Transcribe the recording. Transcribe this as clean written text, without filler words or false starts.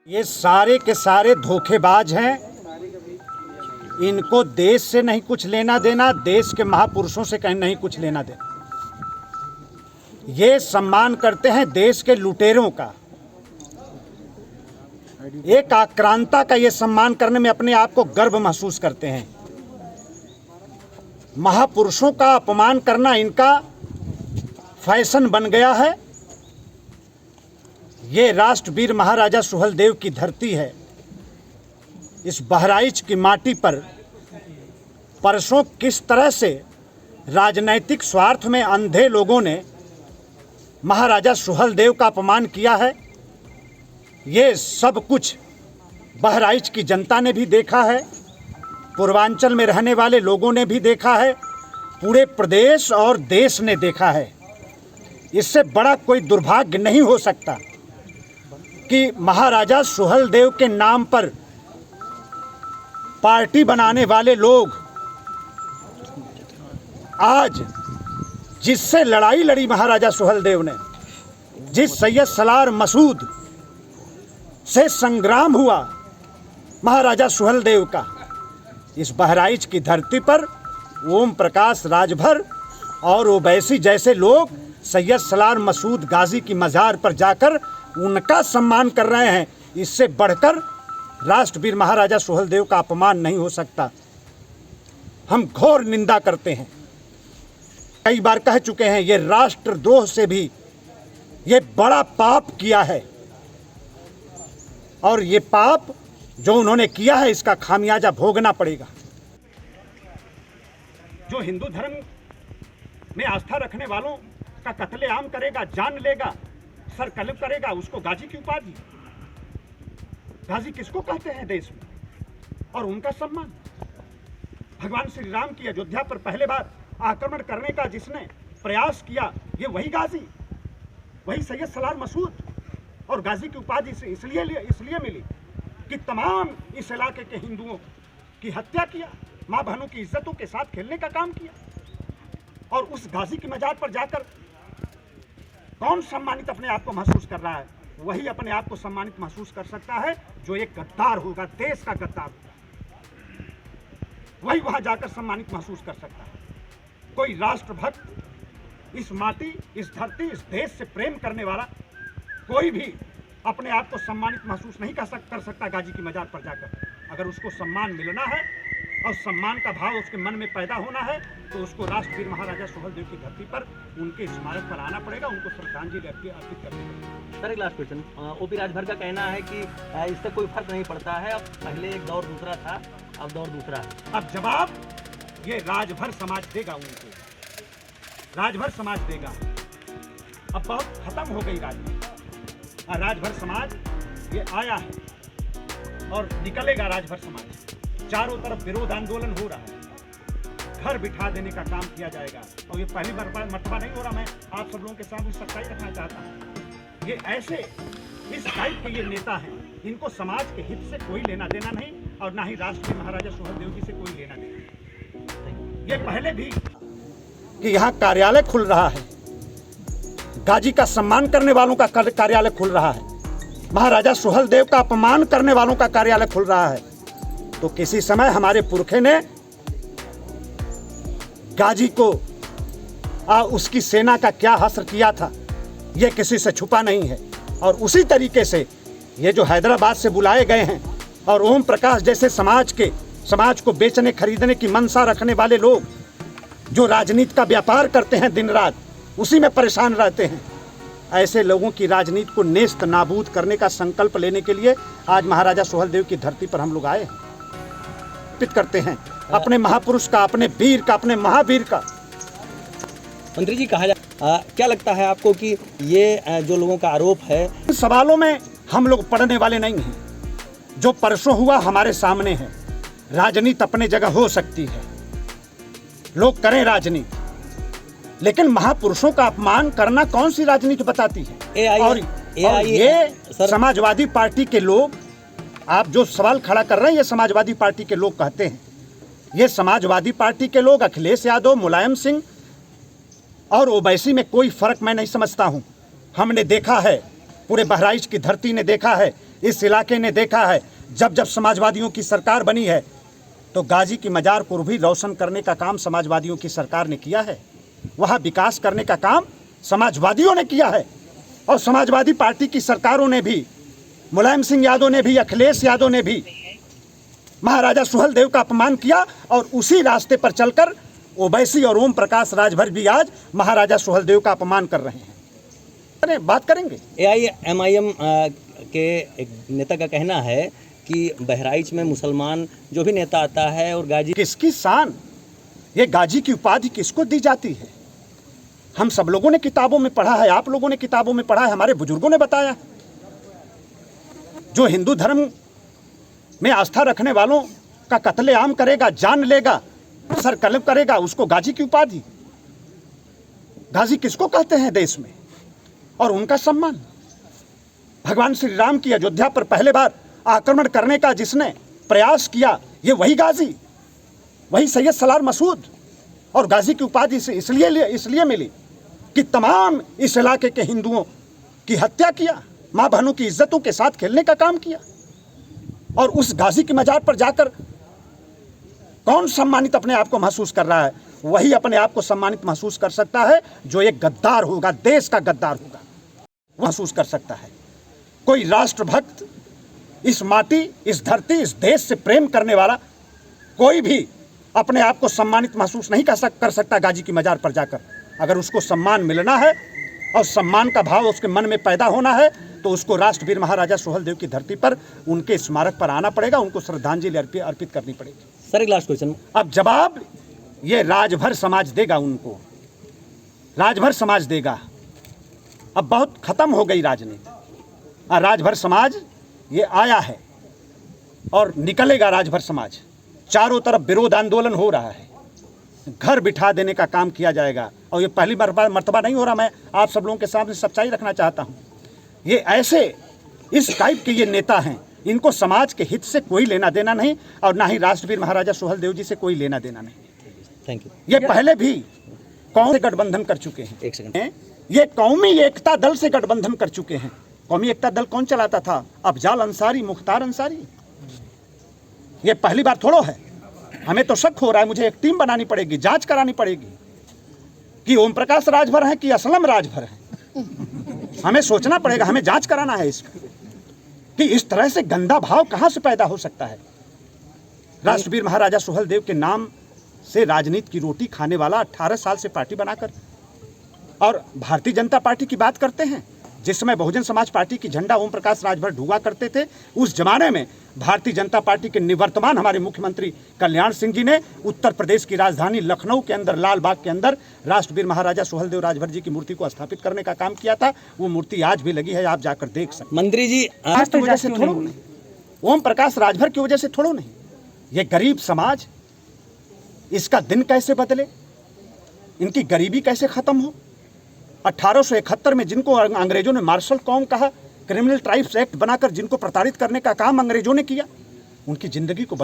ये सारे के सारे धोखेबाज हैं। इनको देश से नहीं कुछ लेना देना, देश के महापुरुषों से कहीं नहीं कुछ लेना देना। ये सम्मान करते हैं देश के लुटेरों का। एक आक्रांता का ये सम्मान करने में अपने आप को गर्व महसूस करते हैं। महापुरुषों का अपमान करना इनका फैशन बन गया है। ये राष्ट्रवीर महाराजा सुहेलदेव की धरती है। इस बहराइच की माटी पर परसों किस तरह से राजनैतिक स्वार्थ में अंधे लोगों ने महाराजा सुहेलदेव का अपमान किया है, ये सब कुछ बहराइच की जनता ने भी देखा है, पूर्वांचल में रहने वाले लोगों ने भी देखा है, पूरे प्रदेश और देश ने देखा है। इससे बड़ा कोई दुर्भाग्य नहीं हो सकता कि महाराजा सुहेलदेव के नाम पर पार्टी बनाने वाले लोग आज जिससे लड़ाई लड़ी महाराजा सुहेलदेव ने, जिस सैयद सलार मसूद से संग्राम हुआ महाराजा सुहेलदेव का, इस बहराइच की धरती पर ओम प्रकाश राजभर और ओवैसी जैसे लोग सैयद सलार मसूद गाजी की मज़ार पर जाकर उनका सम्मान कर रहे हैं। इससे बढ़कर राष्ट्रवीर महाराजा सुहेलदेव का अपमान नहीं हो सकता। हम घोर निंदा करते हैं, कई बार कह चुके हैं, ये राष्ट्रद्रोह से भी ये बड़ा पाप किया है और ये पाप जो उन्होंने किया है इसका खामियाजा भोगना पड़ेगा। जो हिंदू धर्म में आस्था रखने वालों का कत्लेआम करेगा, जान लेगा, सर कलम करेगा, उसको गाजी की उपाधि। गाजी किसको कहते हैं देश में? और उनका सम्मान भगवान श्री राम की अयोध्या पर पहले बार आक्रमण करने का जिसने प्रयास किया, ये वही गाजी, वही सैयद सलार मसूद। और गाजी की उपाधि से इसलिए मिली कि तमाम इस इलाके के हिंदुओं की हत्या किया, माँ बहनों की इज्जतों के साथ खेलने का काम किया। और उस गाजी की मजार पर जाकर कौन सम्मानित अपने आप को महसूस कर रहा है? वही अपने आप को सम्मानित महसूस कर सकता है जो एक गद्दार होगा, देश का गद्दार होगा, वही वहां जाकर सम्मानित महसूस कर सकता है। कोई राष्ट्रभक्त, इस माटी, इस धरती, इस देश से प्रेम करने वाला कोई भी अपने आप को सम्मानित महसूस नहीं कर सकता गाजी की मजार पर जाकर। अगर उसको सम्मान मिलना है और सम्मान का भाव उसके मन में पैदा होना है तो उसको राष्ट्रवीर महाराजा सुहेलदेव की धरती पर उनके स्मारक पर आना पड़ेगा, उनको श्रद्धांजलि अर्पित करनी पड़ेगी। सर, एक लास्ट क्वेश्चन। ओपी राजभर का कहना है कि इससे कोई फर्क नहीं पड़ता है, अब पहले एक दौर दूसरा था, अब दौर दूसरा है। अब जवाब ये राजभर समाज देगा, उनको राजभर समाज देगा। अब बहुत खत्म हो गई राजभर समाज, ये आया है और निकलेगा राजभर समाज। चारों तरफ विरोध आंदोलन हो रहा है, घर बिठा देने का काम किया जाएगा। और ये पहली मर्तबा नहीं हो रहा। मैं आप सब लोगों के सामने सच्चाई रखना चाहता हूँ, ये ऐसे इस टाइप के ये नेता हैं, इनको समाज के हित से कोई लेना देना नहीं और ना ही राष्ट्रवीर महाराजा सुहेलदेव जी से कोई लेना देना। ये पहले भी कि यहाँ कार्यालय खुल रहा है, गाजी का सम्मान करने वालों का कार्यालय खुल रहा है, महाराजा सुहेलदेव का अपमान करने वालों का कार्यालय खुल रहा है, तो किसी समय हमारे पुरखे ने गाजी को उसकी सेना का क्या हश्र किया था, यह किसी से छुपा नहीं है। और उसी तरीके से ये जो हैदराबाद से बुलाए गए हैं और ओम प्रकाश जैसे समाज को बेचने खरीदने की मनसा रखने वाले लोग जो राजनीति का व्यापार करते हैं, दिन रात उसी में परेशान रहते हैं, ऐसे लोगों की राजनीति को नेस्त नाबूद करने का संकल्प लेने के लिए आज महाराजा सुहेलदेव की धरती पर हम लोग आए हैं। अर्पित करते हैं अपने महापुरुष का, अपने वीर का, अपने महावीर का। मंत्री जी, क्या लगता है आपको कि ये जो लोगों का आरोप है, इन सवालों में हम लोग पढ़ने वाले नहीं हैं। जो परसों हुआ हमारे सामने है। राजनीति अपने जगह हो सकती है, लोग करें राजनीति, लेकिन महापुरुषों का अपमान करना कौन सी राजनीति बताती है? और ये समाजवादी पार्टी के लोग, आप जो सवाल खड़ा कर रहे हैं, ये समाजवादी पार्टी के लोग कहते हैं। ये समाजवादी पार्टी के लोग, अखिलेश यादव, मुलायम सिंह और ओवैसी में कोई फर्क मैं नहीं समझता हूं। हमने देखा है, पूरे बहराइच की धरती ने देखा है इस इलाके ने देखा है, जब जब समाजवादियों की सरकार बनी है तो गाजी की मजार को भी रोशन करने का काम समाजवादियों की सरकार ने किया है। वहाँ विकास करने का काम समाजवादियों ने किया है। और समाजवादी पार्टी की सरकारों ने भी, मुलायम सिंह यादव ने भी, अखिलेश यादव ने भी महाराजा सुहेलदेव का अपमान किया। और उसी रास्ते पर चलकर ओवैसी और ओम प्रकाश राजभर भी आज महाराजा सुहेलदेव का अपमान कर रहे हैं। अरे बात करेंगे। AIMIM के एक नेता का कहना है कि बहराइच में मुसलमान जो भी नेता आता है और गाजी किसकी शान, ये गाजी की उपाधि किसको दी जाती है? हम सब लोगों ने किताबों में पढ़ा है, आप लोगों ने किताबों में पढ़ा है, हमारे बुजुर्गों ने बताया। जो हिंदू धर्म में आस्था रखने वालों का कत्लेआम करेगा, जान लेगा, सर कलम करेगा, उसको गाजी की उपाधि। गाजी किसको कहते हैं देश में? और उनका सम्मान। भगवान श्री राम की अयोध्या पर पहले बार आक्रमण करने का जिसने प्रयास किया, ये वही गाजी, वही सैयद सलार मसूद। और गाजी की उपाधि से इसलिए मिली कि तमाम इस इलाके के हिंदुओं की हत्या किया, माँ बहनों की इज्जतों के साथ खेलने का काम किया। और उस गाजी की मजार पर जाकर कौन सम्मानित अपने आप को महसूस कर रहा है? वही अपने आप को सम्मानित महसूस कर सकता है जो एक गद्दार होगा, देश का गद्दार होगा, महसूस कर सकता है। कोई राष्ट्रभक्त, इस माटी, इस धरती, इस देश से प्रेम करने वाला कोई भी अपने आप को सम्मानित महसूस नहीं कर सकता गाजी की मजार पर जाकर। अगर उसको सम्मान मिलना है और सम्मान का भाव उसके मन में पैदा होना है तो उसको राष्ट्रवीर महाराजा सुहेलदेव की धरती पर उनके स्मारक पर आना पड़ेगा, उनको श्रद्धांजलि अर्पित करनी पड़ेगी। सर एक लास्ट क्वेश्चन। अब जवाब ये राजभर समाज देगा, उनको राजभर समाज देगा। अब बहुत खत्म हो गई राजनीति, राजभर समाज ये आया है और निकलेगा। राजभर समाज, चारों तरफ विरोध आंदोलन हो रहा है, घर बिठा देने का काम किया जाएगा। और ये पहली मर्तबा नहीं हो रहा। मैं आप सब लोगों के सामने सच्चाई रखना चाहता हूँ। ये ऐसे इस टाइप के ये नेता हैं, इनको समाज के हित से कोई लेना देना नहीं और ना ही राष्ट्रवीर महाराजा सुहेलदेव जी से कोई लेना देना नहीं। Thank you. ये पहले भी कौन से गठबंधन कर चुके हैं? एक सेकंड। ये कौमी एकता दल से गठबंधन कर चुके हैं। कौमी एकता दल कौन चलाता था? अफजाल अंसारी, मुख्तार अंसारी। ये पहली बार थोड़ो है। हमें तो शक हो रहा है, मुझे एक टीम बनानी पड़ेगी, जांच करानी पड़ेगी कि ओम प्रकाश राजभर हैं कि असलम राजभर हैं। हमें सोचना पड़ेगा, हमें जांच कराना है इसमें कि इस तरह से गंदा भाव कहां से पैदा हो सकता है। राष्ट्रवीर महाराजा सुहेलदेव के नाम से राजनीति की रोटी खाने वाला 18 साल से पार्टी बनाकर, और भारतीय जनता पार्टी की बात करते हैं। जिस समय बहुजन समाज पार्टी की झंडा ओम प्रकाश राजभर ढुआ करते थे, उस जमाने में भारतीय जनता पार्टी के निवर्तमान हमारे मुख्यमंत्री कल्याण सिंह जी ने उत्तर प्रदेश की राजधानी लखनऊ के अंदर, लाल बाग के अंदर राष्ट्रवीर महाराजा सुहेलदेव राजभर जी की मूर्ति को स्थापित करने का काम किया था। वो मूर्ति आज भी लगी है, आप जाकर देख सकते। मंत्री जी आज की वजह से थोड़ा नहीं, ओम प्रकाश राजभर की वजह से थोड़ा नहीं। ये गरीब समाज, इसका दिन कैसे बदले, इनकी गरीबी कैसे खत्म हो। 1871 में जिनको अंग्रेजों ने मार्शल कौम कहा, क्रिमिनल ट्राइब्स एक्ट बनाकर जिनको प्रताड़ित करने का काम अंग्रेजों ने किया, उनकी जिंदगी को